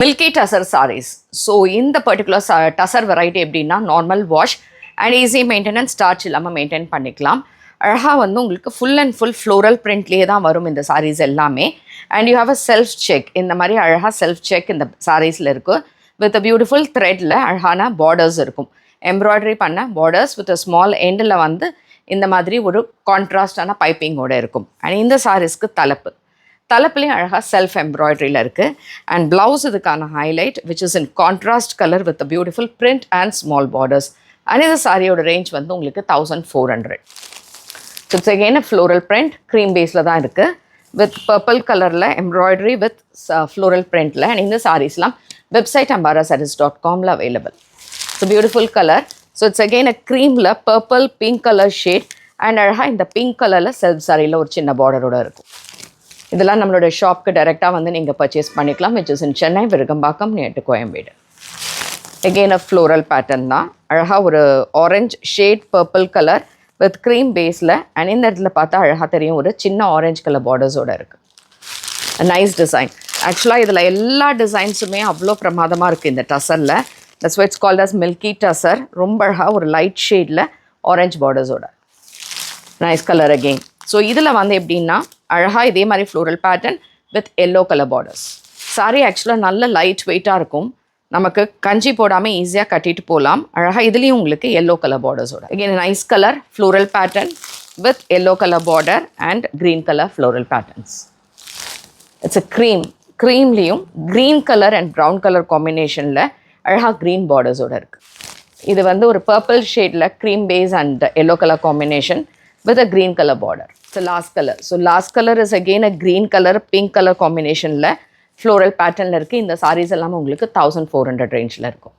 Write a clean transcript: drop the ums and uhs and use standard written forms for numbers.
Milky Tussar sarees. So in the particular Tussar variety எப்படின்னா normal wash and easy maintenance starch இல்லாமல் maintain பண்ணிக்கலாம். அழகாக வந்து உங்களுக்கு ஃபுல் அண்ட் ஃபுல் ஃப்ளோரல் பிரிண்ட்லேயே தான் வரும் இந்த சாரீஸ் எல்லாமே. And you have a self check. இந்த மாதிரி அழகாக செல்ஃப் செக் இந்த சாரீஸில் இருக்குது. வித் அ பியூட்டிஃபுல் த்ரெட்டில் அழகான பார்டர்ஸ் இருக்கும். எம்ப்ராய்டரி பண்ண பார்டர்ஸ் வித் அ ஸ்மால் எண்டில் வந்து இந்த மாதிரி ஒரு கான்ட்ராஸ்டான பைப்பிங்கோடு இருக்கும். அண்ட் இந்த சாரீஸ்க்கு தலைப்புலேயும் அழகாக செல்ஃப் எம்ப்ராய்டரியில் இருக்குது. அண்ட் ப்ளவுஸ் இதுக்கான highlight which is in contrast colour with beautiful print and small borders. And இந்த சாரியோட ரேஞ்ச் வந்து உங்களுக்கு 1400. So it's again floral print cream பேஸில் தான் இருக்குது வித் பர்பிள் கலரில் எம்ப்ராய்டரி வித் ஃப்ளோரல் பிரிண்டில். அண்ட் இந்த சாரீஸ்லாம் வெப்சைட் ambarasarees.comல available. So beautiful colour. So it's again a க்ரீமில் purple pink colour shade and அழகாக இந்த பிங்க் கலரில் செல்ஃப் சாரியில் ஒரு சின்ன பார்டரோடு இருக்கும். இதெல்லாம் நம்மளோட ஷாப்க்கு டைரெக்டாக வந்து நீங்கள் பர்ச்சேஸ் பண்ணிக்கலாம். Which is in Chennai, Virugambakkam, near to Koyambedu. Again a floral pattern தான். அழகாக ஒரு orange shade purple colour with cream பேஸில். அண்ட் இந்த இடத்துல பார்த்தா அழகாக தெரியும் ஒரு சின்ன ஆரஞ்ச் கலர் பார்டர்ஸோடு இருக்குது. Nice design. ஆக்சுவலாக இதில் எல்லா டிசைன்ஸுமே அவ்வளோ பிரமாதமாக இருக்குது இந்த டசரில். That's why it's called as milky tussar. ரொம்ப அழகாக ஒரு லைட் ஷேடில் ஆரஞ்ச் பார்டர்ஸோட நைஸ் கலர் அகெயின். ஸோ இதில் வந்து எப்படின்னா அழகாக இதே மாதிரி floral pattern with yellow colour borders. Sari ஆக்சுவலாக நல்ல லைட் வெயிட்டாக இருக்கும். நமக்கு கஞ்சி போடாமல் ஈஸியாக கட்டிட்டு போகலாம். அழகாக இதுலேயும் உங்களுக்கு எல்லோ கலர் பார்டர்ஸோட again nice colour floral pattern with yellow colour border and green colour floral patterns. It's a க்ரீம்லேயும் green colour and brown colour காம்பினேஷனில் அழகாக க்ரீன் பார்டர்ஸோடு இருக்குது. இது வந்து ஒரு பர்பிள் ஷேடில் cream base and yellow colour combination with a green color border. So last color. So last color is again a green color, pink color combination la floral pattern la irukku. இந்த sarees எல்லாம் உங்களுக்கு 1400 range ல இருக்கும்.